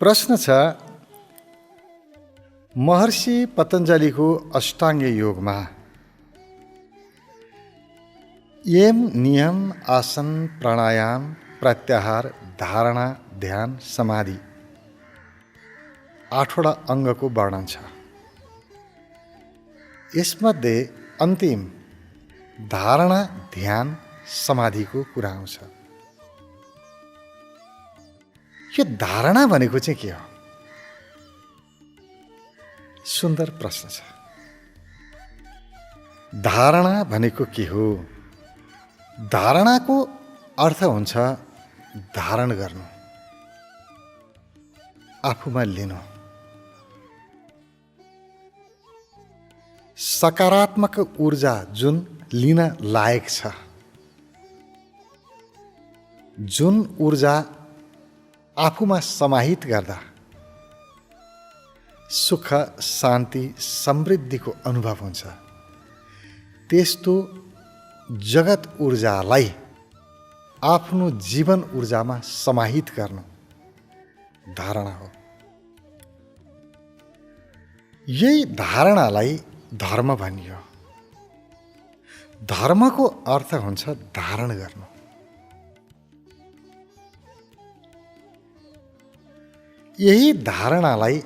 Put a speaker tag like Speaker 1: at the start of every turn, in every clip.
Speaker 1: प्रश्न छ, महर्षि पतञ्जलिको अष्टाङ्ग योगमा यम, नियम, आसन, प्राणायाम, प्रत्याहार, धारणा, ध्यान, समाधि 8वटा अङ्गको वर्णन छ। यसमध्ये अन्तिम धारणा, ध्यान, समाधिको कुरा आउँछ। यो धारणा भनेको चाहिँ के हो? सुन्दर प्रश्न छ। धारणा भनेको के हो? धारणाको अर्थ हुन्छ धारण गर्नु, आफूमा लिनु। सकारात्मक ऊर्जा जुन लिन लायक छ, जुन ऊर्जा आफूमा समाहित गर्दा सुख, शान्ति, समृद्धिको अनुभव हुन्छ, त्यस्तो जगत ऊर्जालाई आफ्नो जीवन ऊर्जामा समाहित गर्नु धारणा हो। यही धारणालाई धर्म भनियो। धर्मको अर्थ हुन्छ धारण गर्नु। यही धारणालाई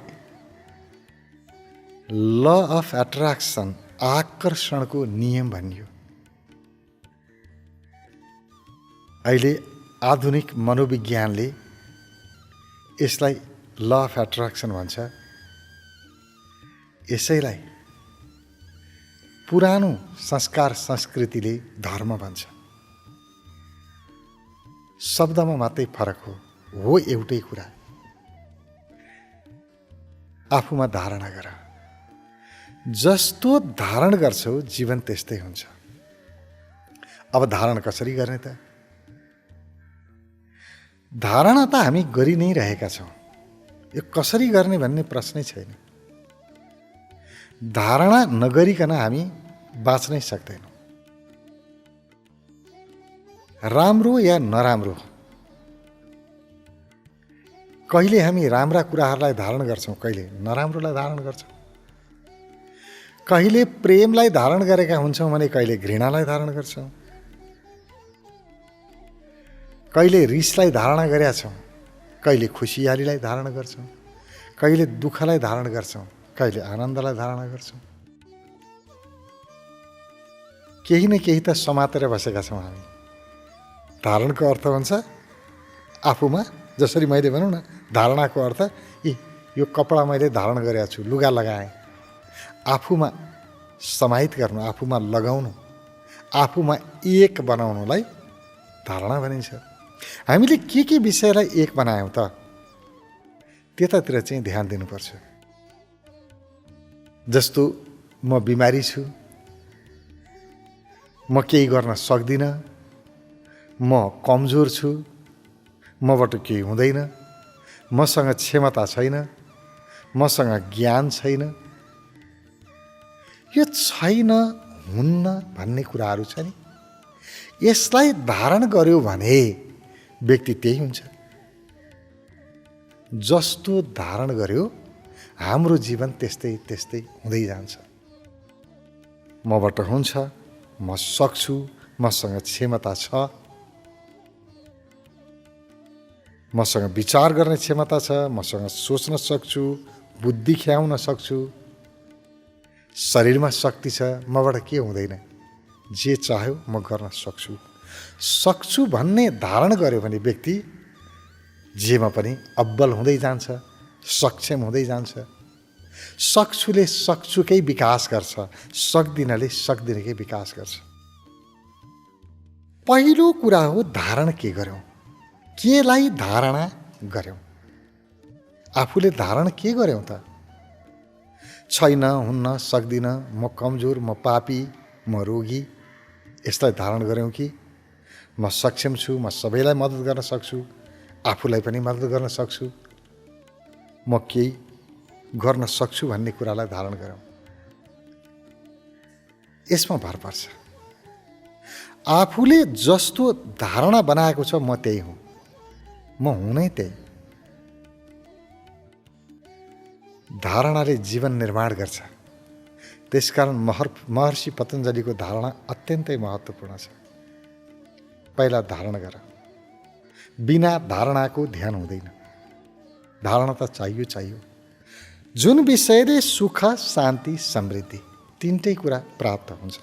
Speaker 1: ल अफ एट्र्याक्सन, आकर्षणको नियम भनियो। अहिले आधुनिक मनोविज्ञानले यसलाई ल अफ एट्र्याक्सन भन्छ। यसैलाई पुरानो संस्कार संस्कृतिले धर्म भन्छ। शब्दमा मात्रै फरक हो एउटै कुरा। आफूमा धारणा गर। जस्तो धारण गर्छौ जीवन त्यस्तै हुन्छ। अब धारण कसरी गर्ने त? धारणा त हामी गरि नै रहेका छौँ। यो कसरी गर्ने भन्ने प्रश्नै छैन। धारणा नगरिकन हामी बाँच्नै सक्दैनौँ। राम्रो या नराम्रो, कहिले हामी राम्रा कुराहरूलाई धारण गर्छौँ, कहिले नराम्रोलाई धारण गर्छौँ। कहिले प्रेमलाई धारण गरेका हुन्छौँ भने कहिले घृणालाई धारण गर्छौँ। कहिले रिसलाई धारणा गरेका छौँ, कहिले खुसियालीलाई धारण गर्छौँ। कहिले दुःखलाई धारण गर्छौँ, कहिले आनन्दलाई धारणा गर्छौँ। केही न केही त समातेर बसेका छौँ हामी। धारणको अर्थ हुन्छ आफूमा, जसरी मैले भनौँ न, धारणाको अर्थ यो कपडा मैले धारण गरेका छु, लुगा लगाएँ। आफूमा समाहित गर्नु, आफूमा लगाउनु, आफूमा एक बनाउनुलाई धारणा भनिन्छ। हामीले के विषयलाई एक बनायौँ त, त्यतातिर चाहिँ ध्यान दिनुपर्छ। जस्तो म बिमारी छु, म केही गर्न सक्दिनँ, म कमजोर छु, मबाट केही हुँदैन, मसँग क्षमता छैन, मसँग ज्ञान छैन। यो छैन, हुन्न भन्ने कुराहरू छ नि, यसलाई धारण गर्यो भने व्यक्ति त्यही हुन्छ। जस्तो धारण गर्यो हाम्रो जीवन त्यस्तै त्यस्तै हुँदै जान्छ। मबाट हुन्छ, म सक्छु, मसँग क्षमता छ, मसँग विचार गर्ने क्षमता छ, मसँग सोच्न सक्छु, बुद्धि ख्याउन सक्छु, शरीरमा शक्ति छ, मबाट के हुँदैन, जे चाह्यो म गर्न सक्छु। सक्छु भन्ने धारण गर्यो भने व्यक्ति जेमा पनि अब्बल हुँदै जान्छ, सक्षम हुँदै जान्छ। सक्छुले सक्छुकै विकास गर्छ, सक्दिनले सक्दिनकै विकास गर्छ। पहिलो कुरा हो धारण के गर्यौँ, केलाई धारणा गर्यौँ। आफूले धारण के गर्यौँ त? छैन, हुन्न, सक्दिनँ, म कमजोर, म पापी, म रोगी, यसलाई धारण गर्यौँ कि म सक्षम छु, म सबैलाई मद्दत गर्न सक्छु, आफूलाई पनि मद्दत गर्न सक्छु, म केही गर्न सक्छु भन्ने कुरालाई धारण गरौँ। यसमा भर पर्छ। आफूले जस्तो धारणा बनाएको छ म त्यही हुँ, म हुँ नै त्यही। धारणाले जीवन निर्माण गर्छ। त्यसकारण महर्षि पतञ्जलिको धारणा अत्यन्तै महत्त्वपूर्ण छ। पहिला धारण गर। बिना धारणाको ध्यान हुँदैन। धारणा त चाहियो। जुन विषयले सुख, शान्ति, समृद्धि तीनटै कुरा प्राप्त हुन्छ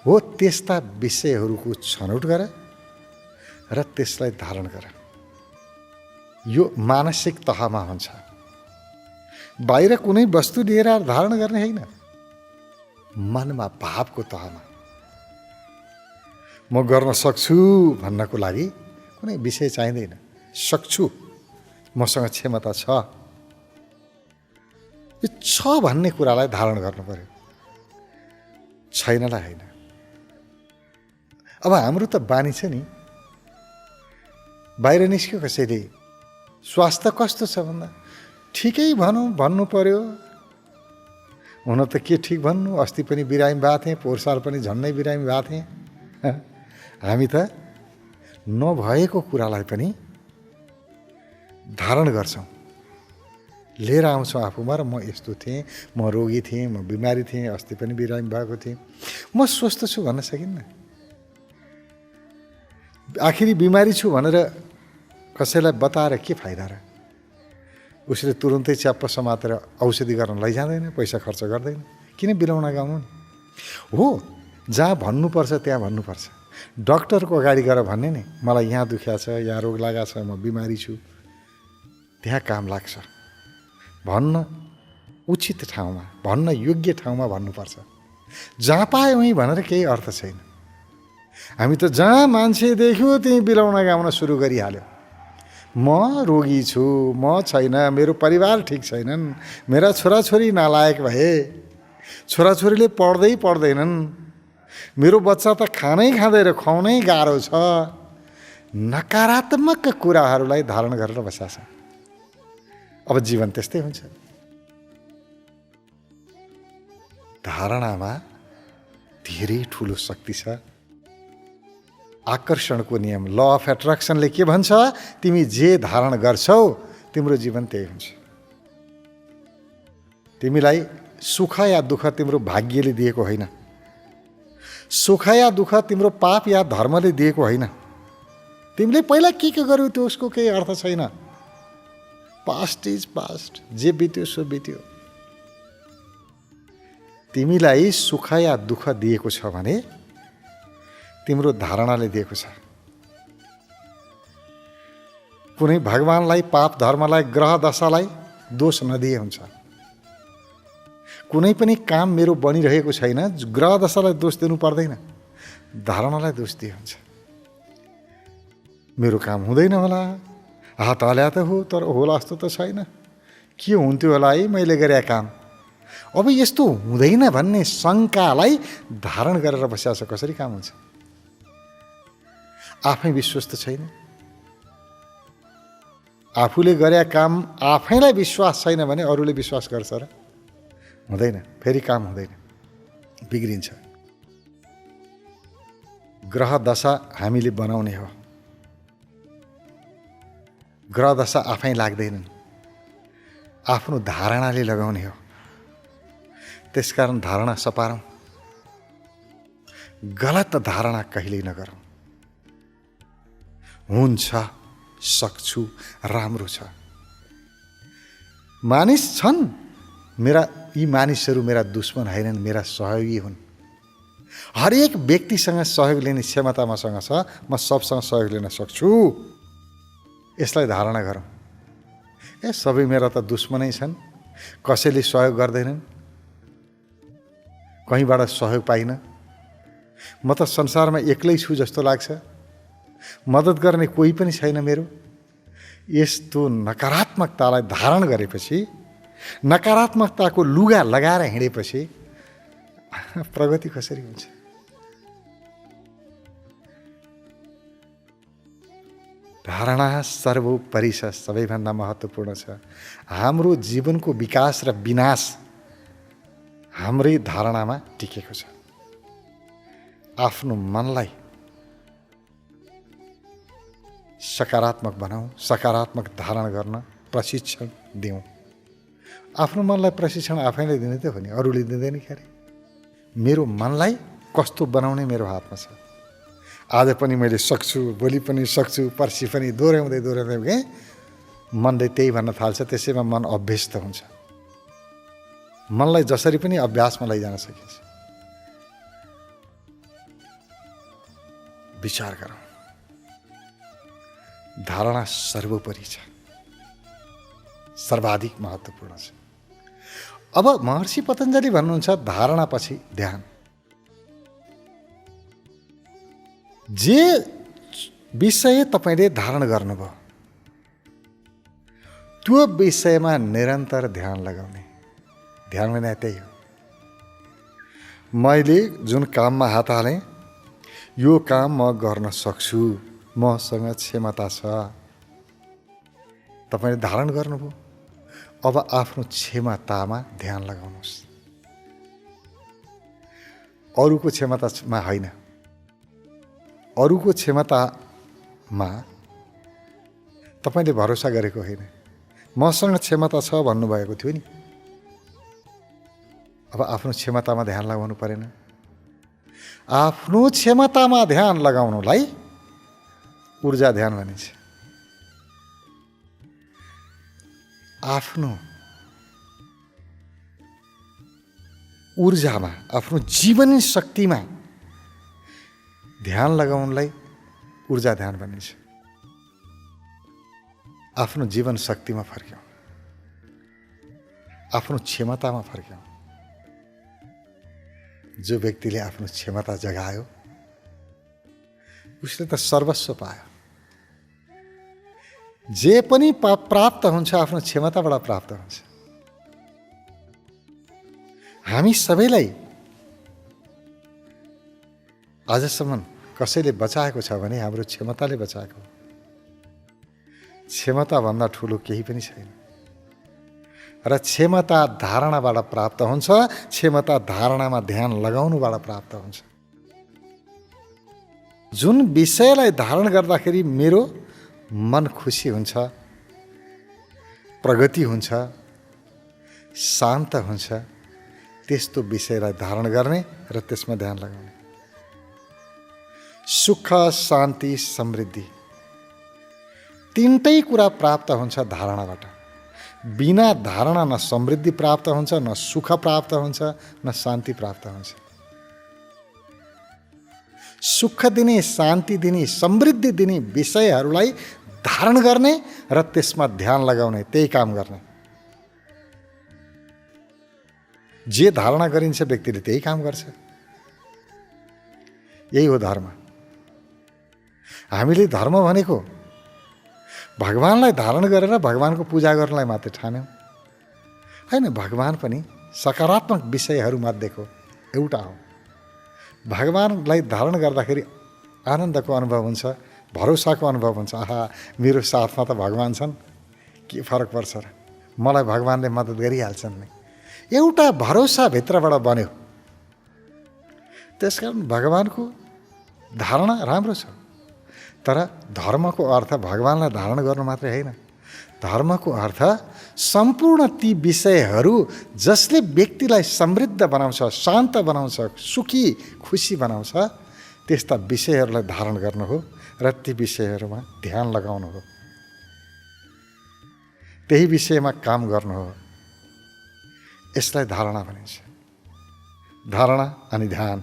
Speaker 1: हो त्यस्ता विषयहरूको छनौट गर र त्यसलाई धारण गर। यो मानसिक तहमा हुन्छ। बाहिर कुनै वस्तु लिएर धारण गर्ने होइन, मनमा भावको तहमा। म गर्न सक्छु भन्नको लागि कुनै विषय चाहिँदैन। सक्छु, मसँग क्षमता छ, यो छ भन्ने कुरालाई धारण गर्नु पर्यो, छैनलाई होइन। अब हाम्रो त बानी छ नि, बाहिर निस्क्यो कसैले स्वास्थ्य कस्तो छ भन्दा ठिकै भन्नु पर्यो। हुन त के ठिक भन्नु, अस्ति पनि बिरामी भएको थिएँ, पोहोर साल पनि झन्नै बिरामी भएको थिएँ। हामी त नभएको कुरालाई पनि धारण गर्छौँ, लिएर आउँछौँ आफूमा। र म यस्तो थिएँ, म रोगी थिएँ, म बिमारी थिएँ, अस्ति पनि बिरामी भएको थिएँ, म स्वस्थ छु भन्न सकिन्न। आखिरी बिमारी छु भनेर कसैलाई बताएर के फाइदा र? उसले तुरुन्तै च्याप्प समातेर औषधि गर्न लैजाँदैन, पैसा खर्च गर्दैन। किन बिलाउन गाउनु हो? जहाँ भन्नुपर्छ त्यहाँ भन्नुपर्छ। डक्टरको अगाडि गएर भन्ने नि, मलाई यहाँ दुख्या छ, यहाँ रोग लागेको छ, म बिमारी छु, त्यहाँ काम लाग्छ। भन्न उचित ठाउँमा, भन्न योग्य ठाउँमा भन्नुपर्छ। जहाँ पायो उहीँ भनेर केही अर्थ छैन। हामी त जहाँ मान्छे देख्यो त्यहीँ बिलाउन गाउन सुरु गरिहाल्यो। म रोगी छु, म छैन, मेरो परिवार ठिक छैनन्, मेरा छोराछोरी नालायक भए, छोराछोरीले पढ्दैनन्, मेरो बच्चा त खानै खाँदैन, खुवाउनै गाह्रो छ। नकारात्मक कुराहरूलाई धारण गरेर बसेका छ। अब जीवन त्यस्तै हुन्छ। धारणामा धेरै ठुलो शक्ति छ। आकर्षणको नियम, ल अफ एट्र्याक्सनले के भन्छ? तिमी जे धारण गर्छौ तिम्रो जीवन त्यही हुन्छ। तिमीलाई सुख या दुःख तिम्रो भाग्यले दिएको होइन, सुख या दुःख तिम्रो पाप या धर्मले दिएको होइन। तिमीले पहिला के गर्यौ त्यो उसको केही अर्थ छैन। पास्ट इज पास्ट, जे बित्यो सो बित्यो। तिमीलाई सुख या दुःख दिएको छ भने तिम्रो धारणाले दिएको छ। कुनै भगवानलाई, पाप धर्मलाई, ग्रह दशालाई दोष नदिए हुन्छ। कुनै पनि काम मेरो बनिरहेको छैन, ग्रह दशालाई दोष दिनु पर्दैन, धारणालाई दोष दिए हुन्छ। मेरो काम हुँदैन होला, हात हल्या त हो, तर होला जस्तो त छैन, के हुन्थ्यो होला है मैले गरे काम। अब यस्तो हुँदैन भन्ने शङ्कालाई धारण गरेर बसेको छ। कसरी काम हुन्छ? आफै विश्वस्त छैन, आफूले गरे काम आफैलाई विश्वास छैन भने अरूले विश्वास गर्छ र? हुँदैन, फेरि काम हुँदैन, बिग्रिन्छ। ग्रह दशा हामीले बनाउने हो, ग्रह दशा आफै लाग्दैनन्, आफ्नो धारणाले लगाउने हो। त्यसकारण धारणा सपारौँ, गलत धारणा कहिल्यै नगरौँ। हुन्छ, सक्छु, राम्रो छ। मानिस छन् यी मानिसहरू मेरा दुश्मन होइनन्, मेरा सहयोगी हुन्। हरेक व्यक्तिसँग सहयोग लिने क्षमता मसँग छ, म सबसँग सहयोग लिन सक्छु। यसलाई धारणा गरौँ। सबै मेरा त दुश्मनै छन्, कसैले सहयोग गर्दैनन्, कहीँबाट सहयोग पाइन, म त संसारमा एक्लै छु जस्तो लाग्छ, मद्दत गर्ने कोही पनि छैन मेरो। यस्तो नकारात्मकतालाई धारण गरेपछि, नकारात्मकताको लुगा लगाएर हिँडेपछि प्रगति कसरी हुन्छ? धारणा सर्वोपरि छ, सबैभन्दा महत्त्वपूर्ण छ। हाम्रो जीवनको विकास र विनाश हाम्रै धारणामा टिकेको छ। आफ्नो मनलाई सकारात्मक बनाऊ, सकारात्मक धारण गर्न प्रशिक्षण दिउँ। आफ्नो मनलाई प्रशिक्षण आफैले दिने त हो नि, अरूले दिँदैन क्यारे। मेरो मनलाई कस्तो बनाउने मेरो हातमा छ। आज पनि मैले सक्छु, भोलि पनि सक्छु, पर्सि पनि दोहोऱ्याउँदै गएँ मनले त्यही भन्न थाल्छ। त्यसैमा मन अभ्यस्त हुन्छ। मनलाई जसरी पनि अभ्यासमा लैजान सकिन्छ। विचार गरौँ। धारणा सर्वोपरि छ, सर्वाधिक महत्त्वपूर्ण छ। अब महर्षि पतञ्जलि भन्नुहुन्छ धारणा पछि ध्यान। जे विषय तपाईँले धारण गर्नुभयो त्यो विषयमा निरन्तर ध्यान लगाउने। ध्यान भने त्यही हो। मैले जुन काममा हात हालेँ यो काम म गर्न सक्छु, मसँग क्षमता छ। तपाईँले धारण गर्नुभयो। अब आफ्नो क्षमतामा ध्यान लगाउनुहोस्, अरूको क्षमतामा होइन। अरूको क्षमतामा तपाईँले भरोसा गरेको होइन। मसँग क्षमता छ भन्नुभएको थियो नि। अब आफ्नो क्षमतामा ध्यान लगाउनु परेन। आफ्नो क्षमतामा ध्यान लगाउनुलाई ऊर्जा ध्यान भनिन्छ। आफ्नो ऊर्जामा, आफ्नो जीवनी शक्तिमा ध्यान लगाउनलाई ऊर्जा ध्यान भनिन्छ। आफ्नो जीवन शक्तिमा फर्क्यौँ, आफ्नो क्षमतामा फर्क्यौँ। जो व्यक्तिले आफ्नो क्षमता जगायो उसले त सर्वस्व पायो। जे पनि प्राप्त हुन्छ आफ्नो क्षमताबाट प्राप्त हुन्छ। हामी सबैलाई आजसम्म कसैले बचाएको छ भने हाम्रो क्षमताले बचाएको। क्षमताभन्दा ठुलो केही पनि छैन। र क्षमता धारणाबाट प्राप्त हुन्छ। क्षमता धारणामा ध्यान लगाउनुबाट प्राप्त हुन्छ। जुन विषयलाई धारण गर्दाखेरि मेरो मन खुसी हुन्छ, प्रगति हुन्छ, शान्त हुन्छ, त्यस्तो विषयलाई धारण गर्ने र त्यसमा ध्यान लगाउने। सुख, शान्ति, समृद्धि तीनटै कुरा प्राप्त हुन्छ धारणाबाट। बिना धारणा न समृद्धि प्राप्त हुन्छ, न सुख प्राप्त हुन्छ, न शान्ति प्राप्त हुन्छ। सुख दिने, शान्ति दिने, समृद्धि दिने विषयहरूलाई धारण गर्ने र त्यसमा ध्यान लगाउने, त्यही काम गर्ने। जे धारणा गरिन्छ व्यक्तिले त्यही काम गर्छ। यही हो धर्म। हामीले धर्म भनेको भगवानलाई धारण गरेर भगवानको पूजा गर्नलाई मात्र ठान्यौँ होइन। भगवान पनि सकारात्मक विषयहरूमध्येको एउटा हो। भगवानलाई धारण गर्दाखेरि आनन्दको अनुभव हुन्छ, भरोसाको अनुभव हुन्छ। आहा, मेरो साथमा त भगवान छन्, के फरक पर्छ र, मलाई भगवानले मद्दत गरिहाल्छन् नि। एउटा भरोसा भित्रबाट बन्यो। त्यसकारण भगवानको धारणा राम्रो छ। तर धर्मको अर्थ भगवानलाई धारण गर्नु मात्रै होइन। धर्मको अर्थ सम्पूर्ण ती विषयहरू जसले व्यक्तिलाई समृद्ध बनाउँछ, शान्त बनाउँछ, सुखी, खुसी बनाउँछ, त्यस्ता विषयहरूलाई धारण गर्नु हो र ती विषयहरूमा ध्यान लगाउनु हो। त्यही विषयमा काम गर्नु हो। यसलाई धारणा भनिन्छ। धारणा अनि ध्यान।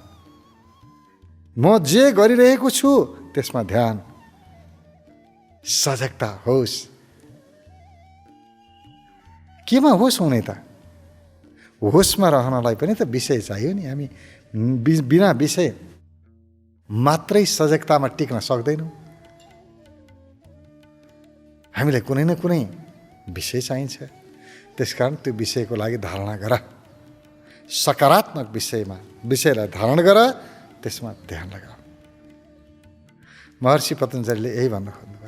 Speaker 1: म जे गरिरहेको छु त्यसमा ध्यान, सजगता होस्। केमा होस् हुने त? होसमा रहनलाई पनि त विषय चाहियो नि। हामी बिना विषय मात्रै सजगतामा टिक्न सक्दैनौँ। हामीलाई कुनै न कुनै विषय चाहिन्छ। त्यसकारण त्यो विषयको लागि धारणा गर। सकारात्मक विषयलाई धारण गर, त्यसमा ध्यान लगा। महर्षि पतञ्जलिले यही भन्न खोज्नु।